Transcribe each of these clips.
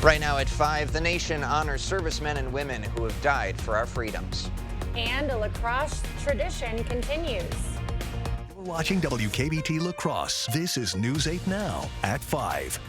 Right now at 5, the nation honors servicemen and women who have died for our freedoms. And a lacrosse tradition continues. You're watching WKBT Lacrosse. This is News 8 Now at 5.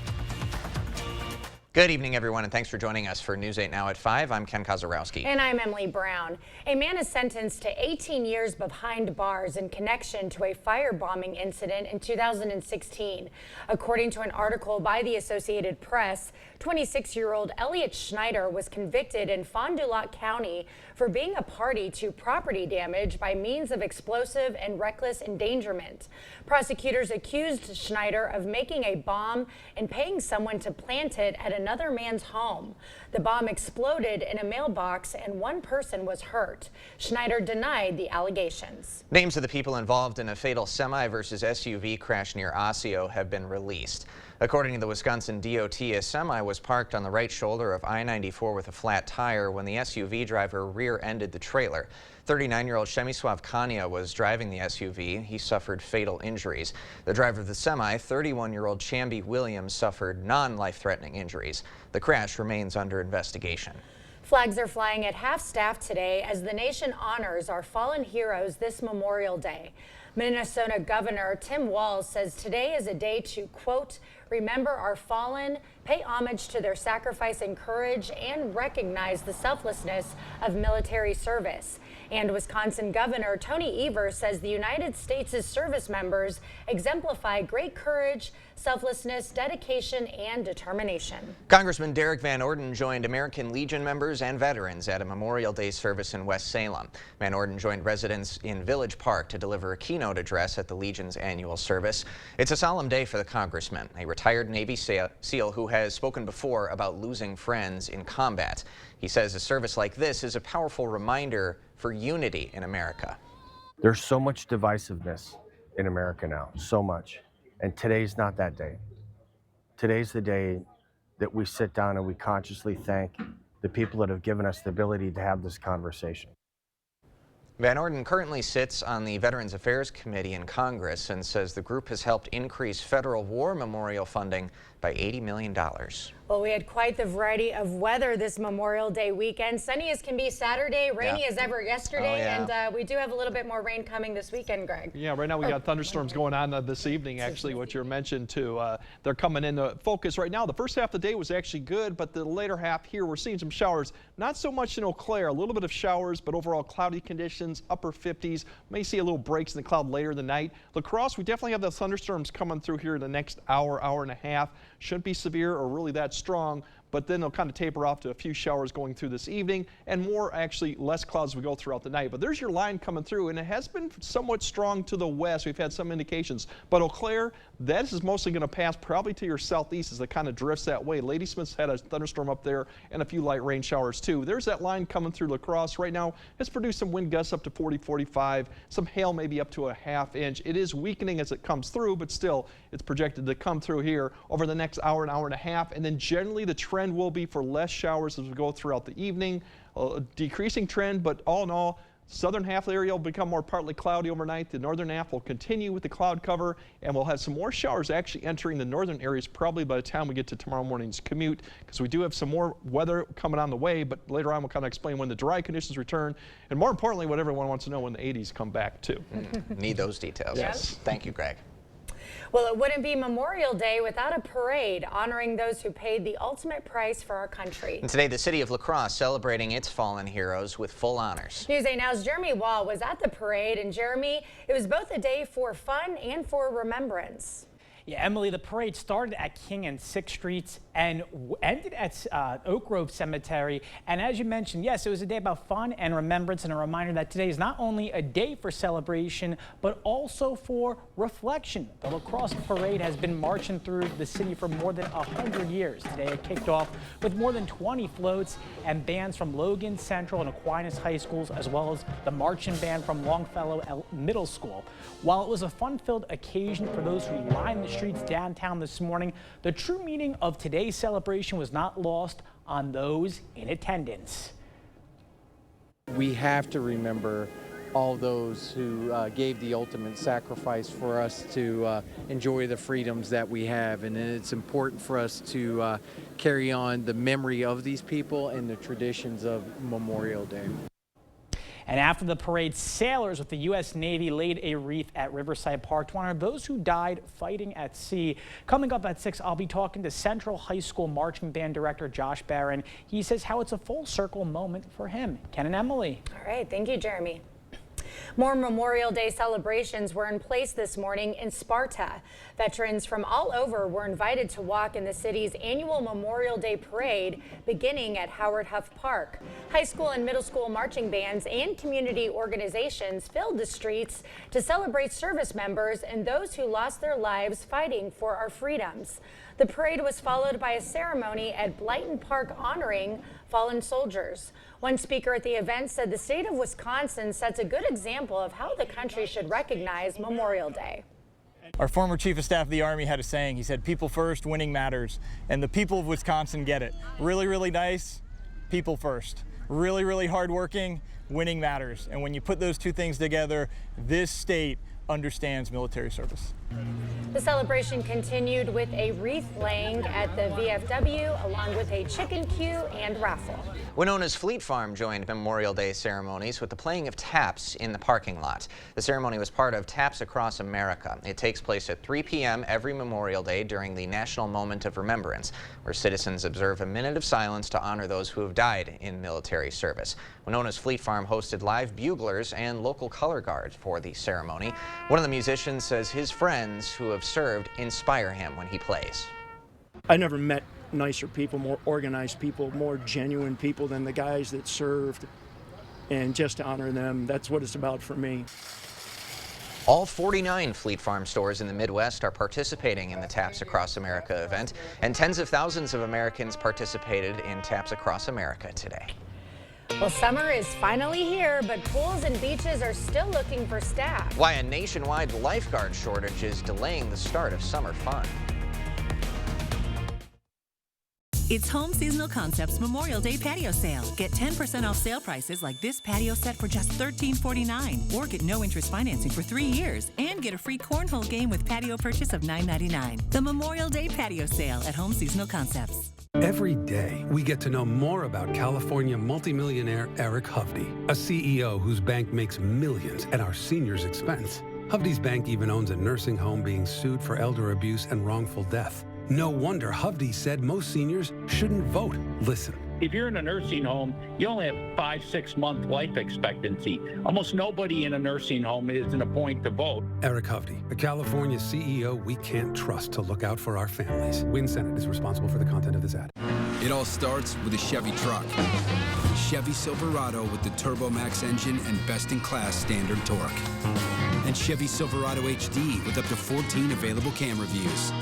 Good evening, everyone, and thanks for joining us for News 8 Now at 5. I'm Ken Kozarowski. And I'm Emily Brown. A man is sentenced to 18 years behind bars in connection to a firebombing incident in 2016. According to an article by the Associated Press, 26-year-old Elliot Schneider was convicted in Fond du Lac County for being a party to property damage by means of explosive and reckless endangerment. Prosecutors accused Schneider of making a bomb and paying someone to plant it at another man's home. The bomb exploded in a mailbox and one person was hurt. Schneider denied the allegations. Names of the people involved in a fatal semi versus SUV crash near Osseo have been released. According to the Wisconsin DOT, a semi was parked on the right shoulder of I-94 with a flat tire when the SUV driver rear-ended the trailer. 39-year-old Przemysław Kania was driving the SUV. He suffered fatal injuries. The driver of the semi, 31-year-old Chamby Williams, suffered non-life-threatening injuries. The crash remains under investigation. Flags are flying at half-staff today as the nation honors our fallen heroes this Memorial Day. Minnesota Governor Tim Walz says today is a day to, quote, remember our fallen, pay homage to their sacrifice and courage, and recognize the selflessness of military service. And Wisconsin Governor Tony Evers says the United States' service members exemplify great courage, selflessness, dedication, and determination. Congressman Derek Van Orden joined American Legion members and veterans at a Memorial Day service in West Salem. Van Orden joined residents in Village Park to deliver a keynote address at the Legion's annual service. It's a solemn day for the congressman, a retired Navy SEAL who has spoken before about losing friends in combat. He says a service like this is a powerful reminder for unity in America. There's so much divisiveness in America now, so much. And today's not that day. Today's the day that we sit down and we consciously thank the people that have given us the ability to have this conversation. Van Orden currently sits on the Veterans Affairs Committee in Congress and says the group has helped increase federal war memorial funding by $80 million. Well, we had quite the variety of weather this Memorial Day weekend. Sunny as can be Saturday, rainy as ever yesterday, and we do have a little bit more rain coming this weekend, Greg. Yeah, right now we got thunderstorms going on this evening, actually, what you mentioned too. They're coming into focus right now. The first half of the day was actually good, but the later half here, we're seeing some showers. Not so much in Eau Claire, a little bit of showers, but overall cloudy conditions, upper 50s. May see a little breaks in the cloud later in the night. La Crosse, we definitely have the thunderstorms coming through here in the next hour, hour and a half. Shouldn't be severe or really that strong, but then they'll kind of taper off to a few showers going through this evening and more, actually less clouds as we go throughout the night. But there's your line coming through, and it has been somewhat strong to the west. We've had some indications, but Eau Claire, that is mostly going to pass probably to your southeast as it kind of drifts that way. Ladysmith's had a thunderstorm up there and a few light rain showers too. There's that line coming through La Crosse right now. It's produced some wind gusts up to 40, 45, some hail maybe up to a ½ inch. It is weakening as it comes through, but still it's projected to come through here over the next hour and a half, and then generally the trend will be for less showers as we go throughout the evening. A decreasing trend, but all in all, southern half of the area will become more partly cloudy overnight. The northern half will continue with the cloud cover, and we'll have some more showers actually entering the northern areas probably by the time we get to tomorrow morning's commute, because we do have some more weather coming on the way, but later on we'll kind of explain when the dry conditions return, and more importantly, what everyone wants to know, when the 80s come back too. Need those details. Yes. Thank you, Greg. Well, it wouldn't be Memorial Day without a parade honoring those who paid the ultimate price for our country. And today, the city of La Crosse celebrating its fallen heroes with full honors. News 8 Now's Jeremy Wall was at the parade, and Jeremy, it was both a day for fun and for remembrance. Yeah, Emily, the parade started at King and 6th Streets and ended at Oak Grove Cemetery. And as you mentioned, yes, it was a day about fun and remembrance, and a reminder that today is not only a day for celebration, but also for reflection. The La Crosse Parade has been marching through the city for more than 100 years. Today it kicked off with more than 20 floats and bands from Logan Central and Aquinas High Schools, as well as the marching band from Longfellow Middle School. While it was a fun-filled occasion for those who lined the streets downtown this morning, the true meaning of today's celebration was not lost on those in attendance. We have to remember all those who gave the ultimate sacrifice for us to enjoy the freedoms that we have. And it's important for us to carry on the memory of these people and the traditions of Memorial Day. And after the parade, sailors with the U.S. Navy laid a wreath at Riverside Park to honor those who died fighting at sea. Coming up at 6, I'll be talking to Central High School Marching Band Director Josh Barron. He says how it's a full circle moment for him. Ken and Emily. All right, thank you, Jeremy. More Memorial Day celebrations were in place this morning in Sparta. Veterans from all over were invited to walk in the city's annual Memorial Day parade beginning at Howard Huff Park. High school and middle school marching bands and community organizations filled the streets to celebrate service members and those who lost their lives fighting for our freedoms. The parade was followed by a ceremony at Blyton Park honoring fallen soldiers. One speaker at the event said the state of Wisconsin sets a good example of how the country should recognize Memorial Day. Our former Chief of Staff of the Army had a saying. He said, people first, winning matters. And the people of Wisconsin get it. Really, really nice, people first. Really, really hardworking, winning matters. And when you put those two things together, this state understands military service. The celebration continued with a wreath laying at the VFW along with a chicken queue and raffle. Winona's Fleet Farm joined Memorial Day ceremonies with the playing of taps in the parking lot. The ceremony was part of Taps Across America. It takes place at 3 p.m. every Memorial Day during the National Moment of Remembrance, where citizens observe a minute of silence to honor those who have died in military service. Winona's Fleet Farm hosted live buglers and local color guards for the ceremony. One of the musicians says his friends who have served inspire him when he plays. I never met nicer people, more organized people, more genuine people than the guys that served. And just to honor them, that's what it's about for me. All 49 Fleet Farm stores in the Midwest are participating in the Taps Across America event, and tens of thousands of Americans participated in Taps Across America today. Well, summer is finally here, but pools and beaches are still looking for staff. Why a nationwide lifeguard shortage is delaying the start of summer fun. It's Home Seasonal Concepts Memorial Day Patio Sale. Get 10% off sale prices like this patio set for just $13.49. Or get no interest financing for 3 years and get a free cornhole game with patio purchase of $9.99. The Memorial Day Patio Sale at Home Seasonal Concepts. Every day, we get to know more about California multimillionaire Eric Hovde, a CEO whose bank makes millions at our seniors' expense. Hovde's bank even owns a nursing home being sued for elder abuse and wrongful death. No wonder Hovde said most seniors shouldn't vote. Listen. If you're in a nursing home, you only have 5-6 month life expectancy. Almost nobody in a nursing home is in a point to vote. Eric Hovde, a California CEO we can't trust to look out for our families. Win Senate is responsible for the content of this ad. It all starts with a Chevy truck. Chevy Silverado with the Turbo Max engine and best-in-class standard torque. And Chevy Silverado HD with up to 14 available camera views.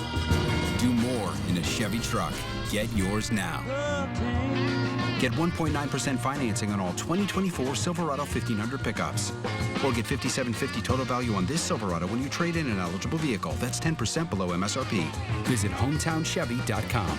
Do more in a Chevy truck. Get yours now. Get 1.9% financing on all 2024 Silverado 1500 pickups. Or get $5,750 total value on this Silverado when you trade in an eligible vehicle. That's 10% below MSRP. Visit HometownChevy.com.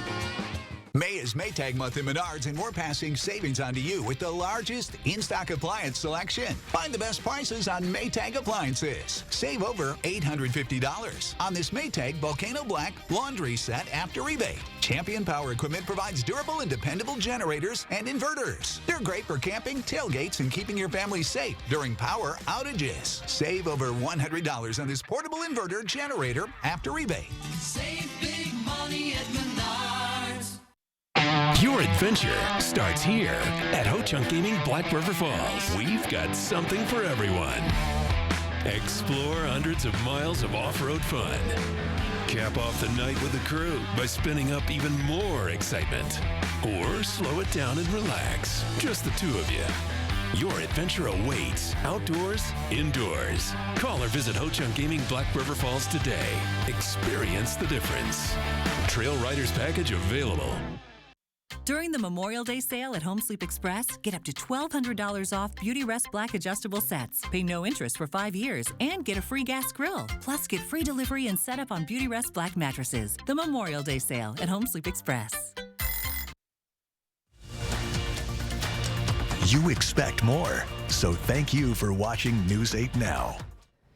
May is Maytag month in Menards, and we're passing savings on to you with the largest in-stock appliance selection. Find the best prices on Maytag appliances. Save over $850 on this Maytag Volcano Black laundry set after rebate. Champion Power Equipment provides durable and dependable generators and inverters. They're great for camping, tailgates, and keeping your family safe during power outages. Save over $100 on this portable inverter generator after rebate. Save big money at Menards. Your adventure starts here at Ho-Chunk Gaming Black River Falls. We've got something for everyone. Explore hundreds of miles of off-road fun. Cap off the night with the crew by spinning up even more excitement. Or slow it down and relax. Just the two of you. Your adventure awaits, outdoors, indoors. Call or visit Ho-Chunk Gaming Black River Falls today. Experience the difference. Trail Riders Package available. During the Memorial Day sale at Home Sleep Express, get up to $1,200 off Beauty Rest Black adjustable sets. Pay no interest for 5 years and get a free gas grill. Plus, get free delivery and setup on Beauty Rest Black mattresses. The Memorial Day sale at Home Sleep Express. You expect more. So thank you for watching News 8 Now.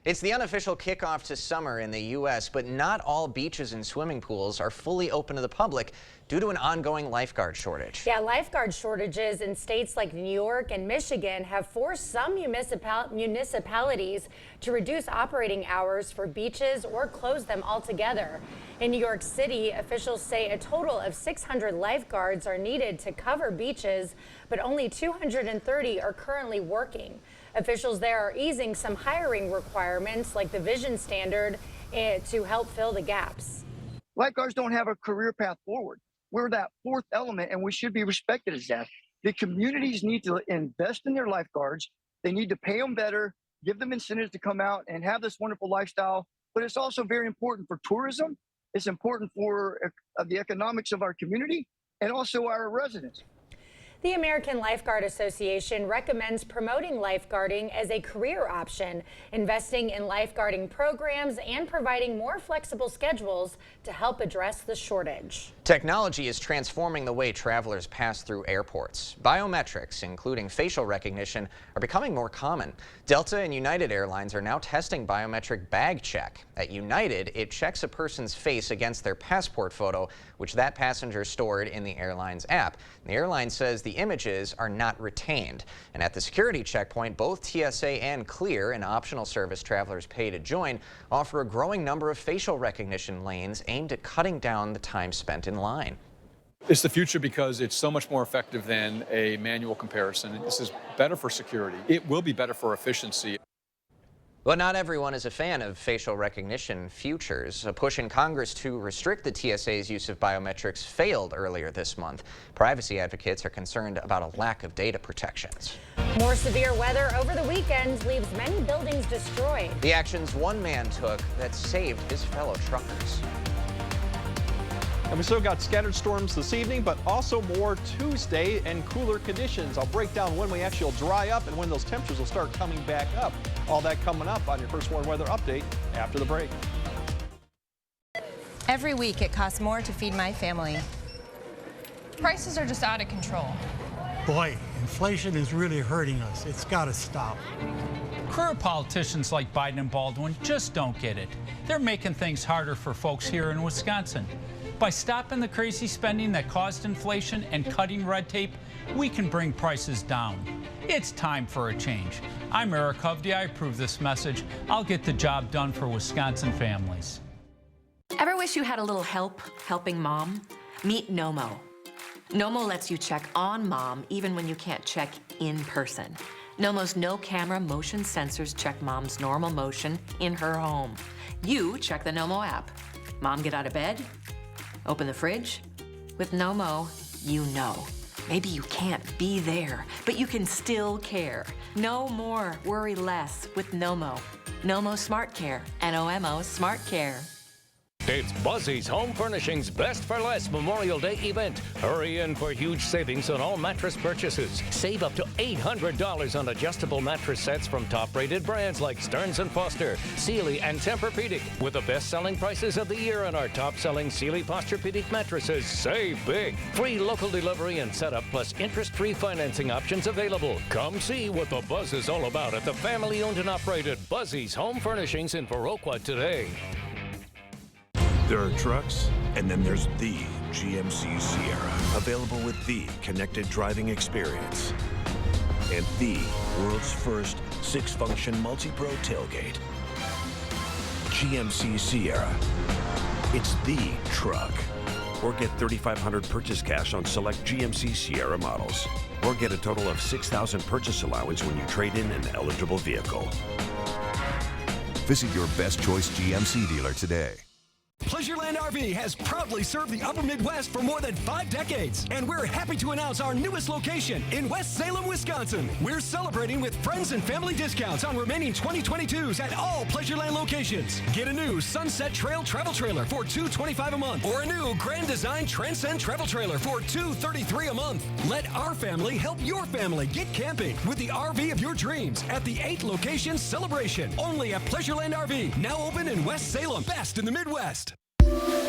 It's the unofficial kickoff to summer in the U.S., but not all beaches and swimming pools are fully open to the public due to an ongoing lifeguard shortage. Yeah, lifeguard shortages in states like New York and Michigan have forced some municipalities to reduce operating hours for beaches or close them altogether. In New York City, officials say a total of 600 lifeguards are needed to cover beaches, but only 230 are currently working. Officials there are easing some hiring requirements like the vision standard to help fill the gaps. Lifeguards don't have a career path forward. We're that fourth element, and we should be respected as that. The communities need to invest in their lifeguards. They need to pay them better, give them incentives to come out and have this wonderful lifestyle. But it's also very important for tourism. It's important for the economics of our community and also our residents. The American Lifeguard Association recommends promoting lifeguarding as a career option, investing in lifeguarding programs, and providing more flexible schedules to help address the shortage. Technology is transforming the way travelers pass through airports. Biometrics, including facial recognition, are becoming more common. Delta and United Airlines are now testing biometric bag check. At United, it checks a person's face against their passport photo, which that passenger stored in the airline's app. The airline says the images are not retained. And at the security checkpoint, both TSA and Clear, an optional service travelers pay to join, offer a growing number of facial recognition lanes aimed at cutting down the time spent in line. It's the future because it's so much more effective than a manual comparison. This is better for security. It will be better for efficiency. But not everyone is a fan of facial recognition features. A push in Congress to restrict the TSA's use of biometrics failed earlier this month. Privacy advocates are concerned about a lack of data protections. More severe weather over the weekend leaves many buildings destroyed. The actions one man took that saved his fellow truckers. And we still got scattered storms this evening, but also more Tuesday and cooler conditions. I'll break down when we actually will dry up and when those temperatures will start coming back up. All that coming up on your First Warn Weather Update after the break. Every week it costs more to feed my family. Prices are just out of control. Boy, inflation is really hurting us. It's got to stop. Career politicians like Biden and Baldwin just don't get it. They're making things harder for folks here in Wisconsin. By stopping the crazy spending that caused inflation and cutting red tape, we can bring prices down. It's time for a change. I'm Eric Hovde. I approve this message. I'll get the job done for Wisconsin families. Ever wish you had a little help helping mom? Meet Nomo. Nomo lets you check on mom even when you can't check in person. Nomo's no-camera motion sensors check mom's normal motion in her home. You check the Nomo app. Mom get out of bed? Open the fridge? With Nomo, you know. Maybe you can't be there, but you can still care. No more, worry less with Nomo. Nomo Smart Care, N-O-M-O Smart Care. It's Buzzy's Home Furnishings Best for Less Memorial Day event. Hurry in for huge savings on all mattress purchases. Save up to $800 on adjustable mattress sets from top-rated brands like Stearns & Foster, Sealy, and Tempur-Pedic. With the best-selling prices of the year on our top-selling Sealy Posturepedic mattresses, save big. Free local delivery and setup plus interest-free financing options available. Come see what the buzz is all about at the family-owned and operated Buzzy's Home Furnishings in Viroqua today. There are trucks, and then there's the GMC Sierra, available with the connected driving experience and the world's first 6-function multi-pro tailgate. GMC Sierra. It's the truck. Or get $3,500 purchase cash on select GMC Sierra models. Or get a total of $6,000 purchase allowance when you trade in an eligible vehicle. Visit your best choice GMC dealer today. Pleasureland RV has proudly served the Upper Midwest for more than 5 decades, and we're happy to announce our newest location in West Salem, Wisconsin. We're celebrating with friends and family discounts on remaining 2022s at all Pleasureland locations. Get a new Sunset Trail travel trailer for $225 a month, or a new Grand Design Transcend travel trailer for $233 a month. Let our family help your family get camping with the RV of your dreams at the 8-location celebration. Only at Pleasureland RV, now open in West Salem, best in the Midwest.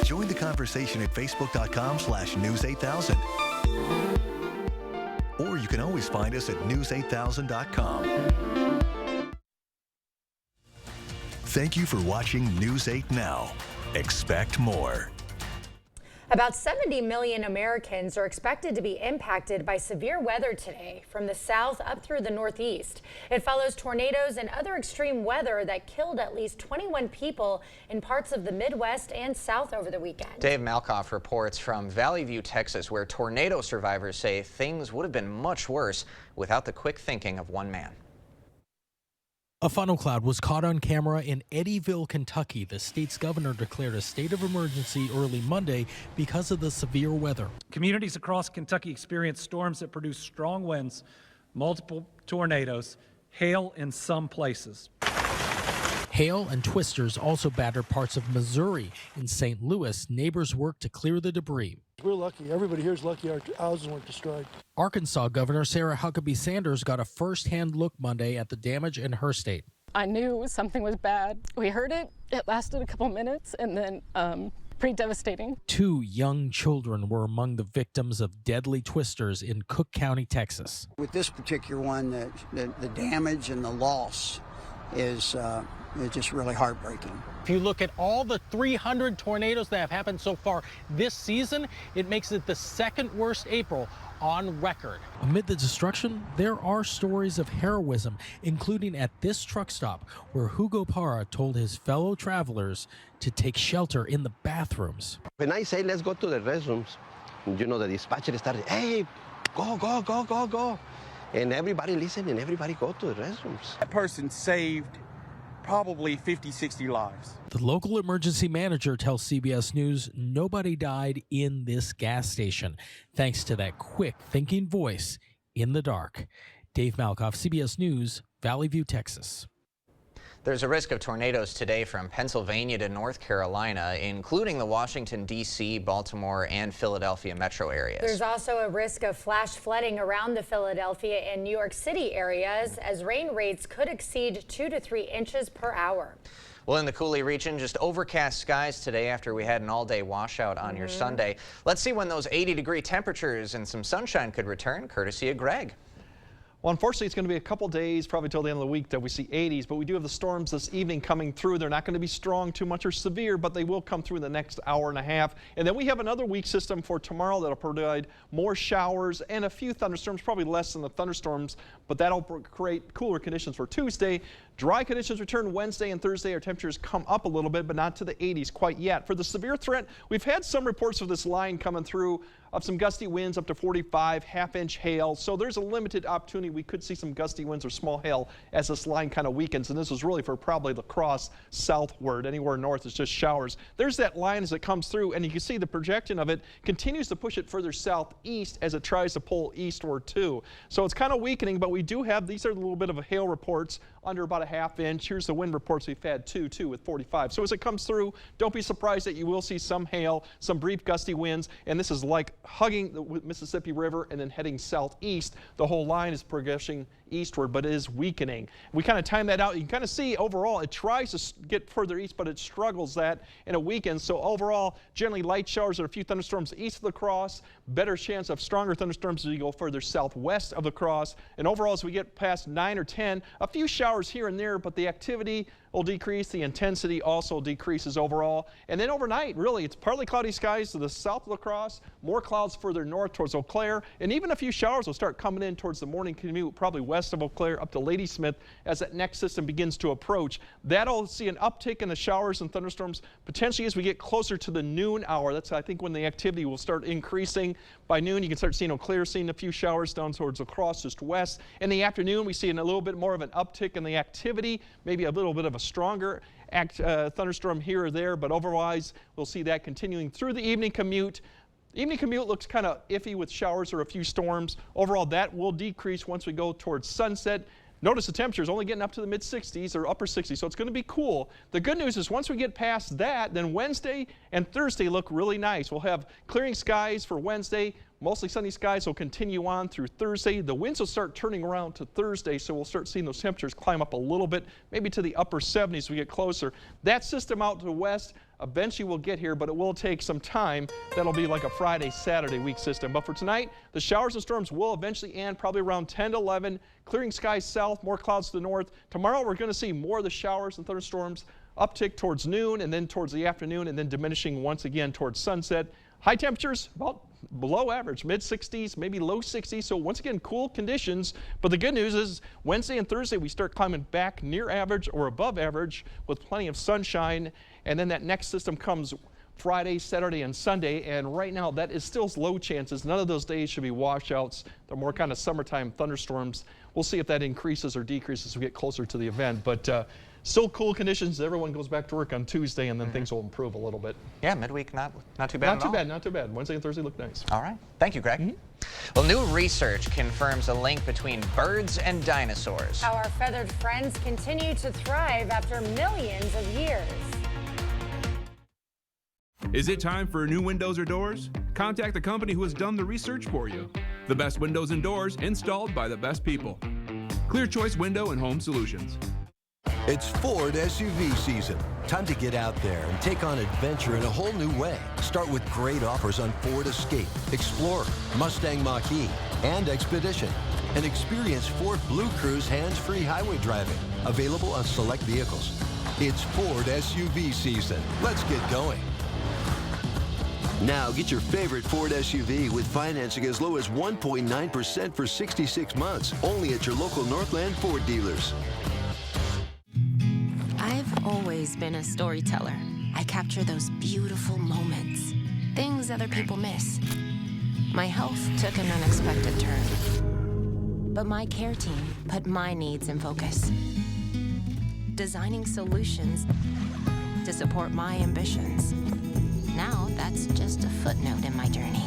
Join the conversation at facebook.com/news8000 or you can always find us at news8000.com. Thank you for watching News 8 Now. Expect more. About 70 million Americans are expected to be impacted by severe weather today from the south up through the northeast. It follows tornadoes and other extreme weather that killed at least 21 people in parts of the Midwest and South over the weekend. Dave Malkoff reports from Valley View, Texas, where tornado survivors say things would have been much worse without the quick thinking of one man. A funnel cloud was caught on camera in Eddyville, Kentucky. The state's governor declared a state of emergency early Monday because of the severe weather. Communities across Kentucky experienced storms that produced strong winds, multiple tornadoes, hail in some places. Hail and twisters also battered parts of Missouri. In St. Louis, neighbors worked to clear the debris. We're lucky. Everybody here is lucky our houses weren't destroyed. Arkansas Governor Sarah Huckabee Sanders got a first-hand look Monday at the damage in her state. I knew something was bad. We heard it. It lasted a couple minutes, and then pretty devastating. 2 young children were among the victims of deadly twisters in Cook County, Texas. With this particular one, the damage and the loss is just really heartbreaking. If you look at all the 300 tornadoes that have happened so far this season, it makes it the second worst April on record. Amid the destruction, there are stories of heroism, including at this truck stop where Hugo Parra told his fellow travelers to take shelter in the bathrooms. When I say let's go to the restrooms, you know, the dispatcher started, hey, go, go, go, go, go. And everybody listened and everybody go to the restrooms. That person saved probably 50, 60 lives. The local emergency manager tells CBS News nobody died in this gas station, thanks to that quick thinking voice in the dark. Dave Malkoff, CBS News, Valley View, Texas. There's a risk of tornadoes today from Pennsylvania to North Carolina, including the Washington, D.C., Baltimore, and Philadelphia metro areas. There's also a risk of flash flooding around the Philadelphia and New York City areas as rain rates could exceed 2 to 3 inches per hour. Well, in the Coulee region, just overcast skies today after we had an all-day washout on your Sunday. Let's see when those 80-degree temperatures and some sunshine could return, courtesy of Greg. Well, unfortunately, it's going to be a couple days, probably till the end of the week, that we see 80s, but we do have the storms this evening coming through. They're not going to be strong too much or severe, but they will come through in the next hour and a half. And then we have another weak system for tomorrow that'll provide more showers and a few thunderstorms, probably less than the thunderstorms, but that'll create cooler conditions for Tuesday. Dry conditions return Wednesday and Thursday. Our temperatures come up a little bit, but not to the 80s quite yet. For the severe threat, we've had some reports of this line coming through of some gusty winds up to 45, half-inch hail. So there's a limited opportunity. We could see some gusty winds or small hail as this line kind of weakens. And this is really for probably La Crosse southward. Anywhere north is just showers. There's that line as it comes through, and you can see the projection of it continues to push it further southeast as it tries to pull eastward too. So it's kind of weakening, but we do have, these are a little bit of a hail reports under about a half-inch. Here's the wind reports we've had too with 45. So as it comes through, don't be surprised that you will see some hail, some brief gusty winds, and this is like hugging the Mississippi River and then heading southeast. The whole line is progressing eastward, but it is weakening. We kind of time that out. You can kind of see overall it tries to get further east, but it struggles that and it weakens. So overall, generally light showers or a few thunderstorms east of La Crosse, better chance of stronger thunderstorms as you go further southwest of La Crosse. And overall, as we get past 9 or 10, a few showers here and there, but the activity will decrease. The intensity also decreases overall. And then overnight, really, it's partly cloudy skies to the south of La Crosse, more clouds further north towards Eau Claire, and even a few showers will start coming in towards the morning commute, probably west of Eau Claire up to Ladysmith as that next system begins to approach. That'll see an uptick in the showers and thunderstorms potentially as we get closer to the noon hour. That's, I think, when the activity will start increasing. By noon, you can start seeing Eau Claire, seeing a few showers down towards La Crosse, just west. In the afternoon, we see a little bit more of an uptick in the activity, maybe a little bit of a stronger thunderstorm here or there, but otherwise we'll see that continuing through the evening commute. Evening commute looks kind of iffy with showers or a few storms. Overall, that will decrease once we go towards sunset. Notice the temperature is only getting up to the mid-60s or upper 60s, so it's going to be cool. The good news is once we get past that, then Wednesday and Thursday look really nice. We'll have clearing skies for Wednesday. Mostly sunny skies will continue on through Thursday. The winds will start turning around to Thursday, so we'll start seeing those temperatures climb up a little bit, maybe to the upper 70s as we get closer. That system out to the west, eventually will get here, but it will take some time. That'll be like a Friday, Saturday week system. But for tonight, the showers and storms will eventually end probably around 10 to 11. Clearing skies south, more clouds to the north. Tomorrow we're going to see more of the showers and thunderstorms uptick towards noon and then towards the afternoon and then diminishing once again towards sunset. High temperatures about below average, mid 60s, maybe low 60s. So once again, cool conditions. But the good news is Wednesday and Thursday, we start climbing back near average or above average with plenty of sunshine. And then that next system comes Friday, Saturday, and Sunday. And right now, that is still low chances. None of those days should be washouts. They're more kind of summertime thunderstorms. We'll see if that increases or decreases as we get closer to the event. But still cool conditions. Everyone goes back to work on Tuesday, and then things will improve a little bit. Yeah, midweek not too bad. Not too bad. Wednesday and Thursday look nice. All right. Thank you, Greg. Well, new research confirms a link between birds and dinosaurs. How our feathered friends continue to thrive after millions of years. Is it time for new windows or doors? Contact the company who has done the research for you. The best windows and doors installed by the best people. Clear Choice Window and Home Solutions. It's Ford SUV season. Time to get out there and take on adventure in a whole new way. Start with great offers on Ford Escape, Explorer, Mustang Mach-E, and Expedition. And experience Ford Blue Cruise hands-free highway driving. Available on select vehicles. It's Ford SUV season. Let's get going. Now get your favorite Ford SUV with financing as low as 1.9% for 66 months. Only at your local Northland Ford dealers. I've always been a storyteller. I capture those beautiful moments, things other people miss. My health took an unexpected turn, but my care team put my needs in focus, designing solutions to support my ambitions. Now that's just a footnote in my journey,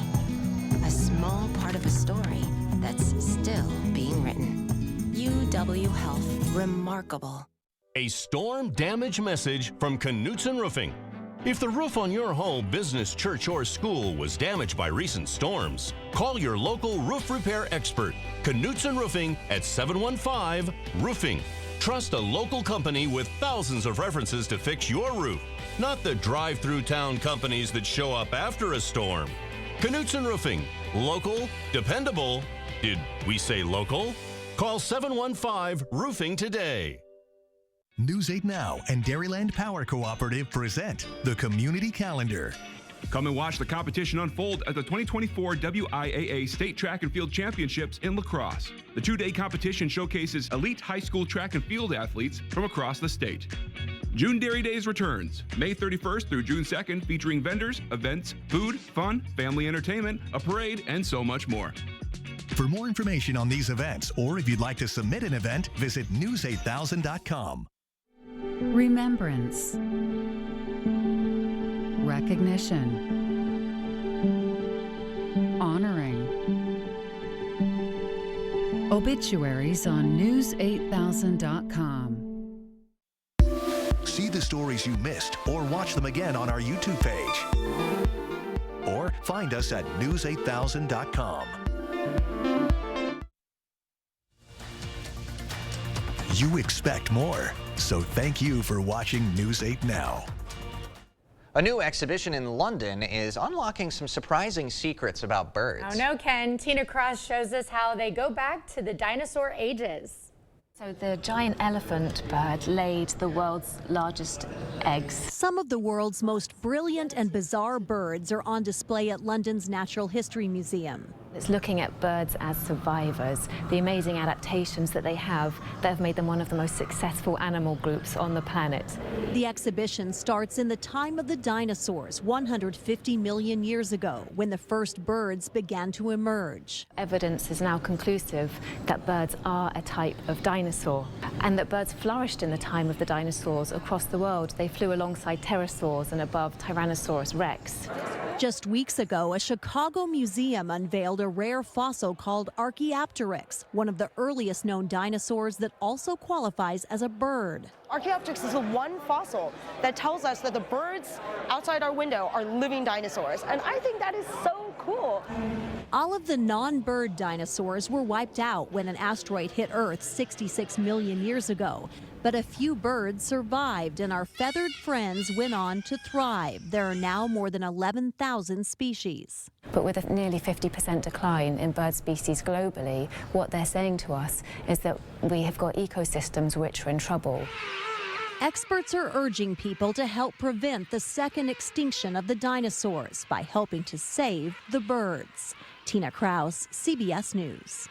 a small part of a story that's still being written. UW Health, remarkable. A storm damage message from Knutson Roofing. If the roof on your home, business, church, or school was damaged by recent storms, call your local roof repair expert, Knutson Roofing at 715-ROOFING. Trust a local company with thousands of references to fix your roof, not the drive-through town companies that show up after a storm. Knutson Roofing. Local, dependable. Did we say local? Call 715-ROOFING today. News 8 Now and Dairyland Power Cooperative present the Community Calendar. Come and watch the competition unfold at the 2024 WIAA State Track and Field Championships in La Crosse. The two-day competition showcases elite high school track and field athletes from across the state. June Dairy Days returns, May 31st through June 2nd, featuring vendors, events, food, fun, family entertainment, a parade, and so much more. For more information on these events, or if you'd like to submit an event, visit news8000.com. Remembrance, recognition, honoring. Obituaries on news8000.com. See the stories you missed or watch them again on our YouTube page. Or find us at news8000.com. You expect more, so thank you for watching News 8 Now. A new exhibition in London is unlocking some surprising secrets about birds. Oh no, Ken. Tina Cross shows us how they go back to the dinosaur ages. So the giant elephant bird laid the world's largest eggs. Some of the world's most brilliant and bizarre birds are on display at London's Natural History Museum. It's looking at birds as survivors, the amazing adaptations that they have that have made them one of the most successful animal groups on the planet. The exhibition starts in the time of the dinosaurs, 150 million years ago, when the first birds began to emerge. Evidence is now conclusive that birds are a type of dinosaur, and that birds flourished in the time of the dinosaurs across the world. They flew alongside pterosaurs and above Tyrannosaurus rex. Just weeks ago, a Chicago museum unveiled a rare fossil called Archaeopteryx, one of the earliest known dinosaurs that also qualifies as a bird. Archaeopteryx is the one fossil that tells us that the birds outside our window are living dinosaurs, and I think that is so cool. All of the non-bird dinosaurs were wiped out when an asteroid hit Earth 66 million years ago. But a few birds survived, and our feathered friends went on to thrive. There are now more than 11,000 species. But with a nearly 50% decline in bird species globally, what they're saying to us is that we have got ecosystems which are in trouble. Experts are urging people to help prevent the second extinction of the dinosaurs by helping to save the birds. Tina Kraus, CBS News.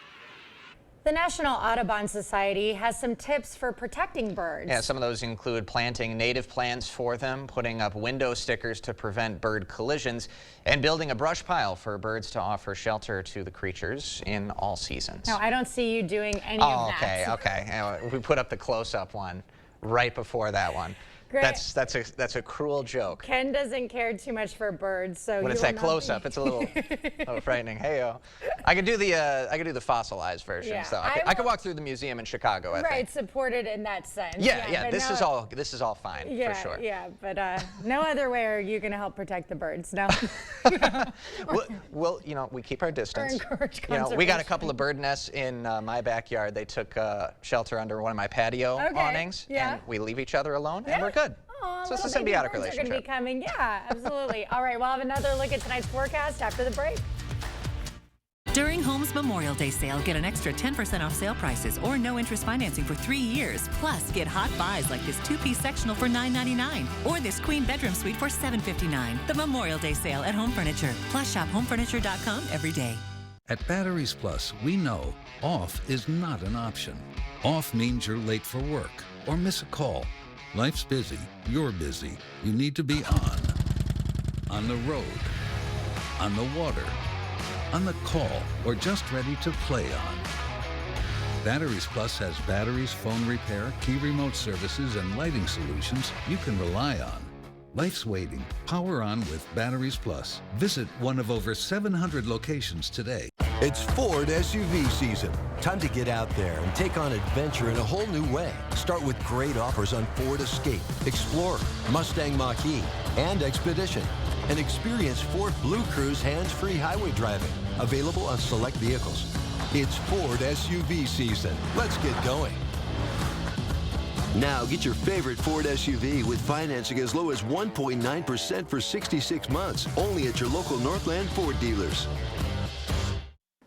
The National Audubon Society has some tips for protecting birds. Yeah, some of those include planting native plants for them, putting up window stickers to prevent bird collisions, and building a brush pile for birds to offer shelter to the creatures in all seasons. No, I don't see you doing any of that. Okay. Anyway, we put up the close-up one right before that one. Great. That's a cruel joke. Ken doesn't care too much for birds, so when it's that close-up, it's a little frightening. Hey-o. I could do the fossilized version. Yeah, So I could walk through the museum in Chicago. I think. Supported in that sense. Yeah. This is all fine for sure. Yeah, but no other way are you going to help protect the birds? No. Well, we keep our distance. Encourage We got a couple of bird nests in my backyard. They took shelter under one of my patio awnings, and we leave each other alone, and we're good. So it's a symbiotic relationship. Are going to be coming. Yeah, absolutely. All right, we'll have another look at tonight's forecast after the break. During Home's Memorial Day sale, get an extra 10% off sale prices or no interest financing for 3 years. Plus, get hot buys like this 2-piece sectional for $9.99 or this queen bedroom suite for $7.59. The Memorial Day sale at Home Furniture. Plus, shop homefurniture.com every day. At Batteries Plus, we know off is not an option. Off means you're late for work or miss a call. Life's busy, you're busy. You need to be on the road, on the water, on the call, or just ready to play on. Batteries Plus has batteries, phone repair, key remote services, and lighting solutions you can rely on. Life's waiting. Power on with Batteries Plus. Visit one of over 700 locations today. It's Ford SUV season. Time to get out there and take on adventure in a whole new way. Start with great offers on Ford Escape, Explorer, Mustang Mach-E, and Expedition. And experience Ford Blue Cruise hands-free highway driving. Available on select vehicles. It's Ford SUV season. Let's get going. Now get your favorite Ford SUV with financing as low as 1.9% for 66 months. Only at your local Northland Ford dealers.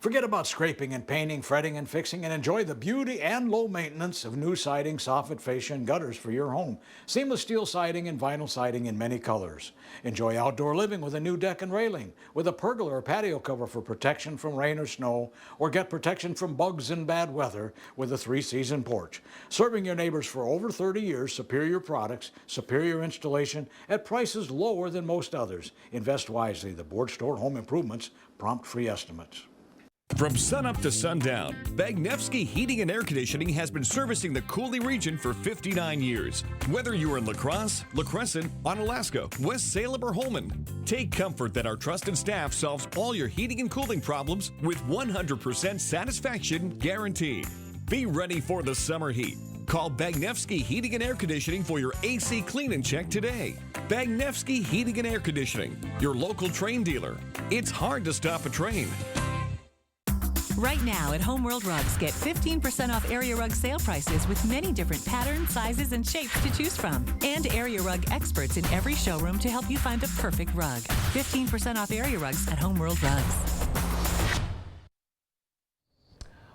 Forget about scraping and painting, fretting and fixing, and enjoy the beauty and low maintenance of new siding, soffit, fascia, and gutters for your home. Seamless steel siding and vinyl siding in many colors. Enjoy outdoor living with a new deck and railing, with a pergola or patio cover for protection from rain or snow, or get protection from bugs and bad weather with a 3-season porch. Serving your neighbors for over 30 years, superior products, superior installation, at prices lower than most others. Invest wisely. The Board Store Home Improvements, prompt free estimates. From sunup to sundown, Bagnevsky Heating and Air Conditioning has been servicing the Cooley region for 59 years. Whether you're in La Crosse, La Crescent, Onalaska, West Salem, or Holman, take comfort that our trusted staff solves all your heating and cooling problems with 100% satisfaction guaranteed. Be ready for the summer heat. Call Bagnevsky Heating and Air Conditioning for your AC clean and check today. Bagnevsky Heating and Air Conditioning, your local Trane dealer. It's hard to stop a Trane. Right now at Home World Rugs, get 15% off Area Rug sale prices with many different patterns, sizes, and shapes to choose from. And Area Rug experts in every showroom to help you find the perfect rug. 15% off Area Rugs at Home World Rugs.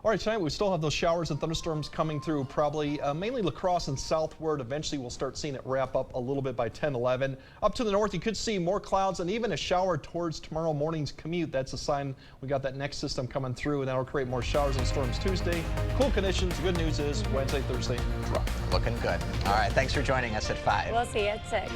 All right, tonight we still have those showers and thunderstorms coming through, probably mainly La Crosse and southward. Eventually we'll start seeing it wrap up a little bit by 10, 11. Up to the north, you could see more clouds and even a shower towards tomorrow morning's commute. That's a sign we got that next system coming through, and that'll create more showers and storms Tuesday. Cool conditions. Good news is Wednesday, Thursday, dry. Looking good. All right, thanks for joining us at 5. We'll see you at 6.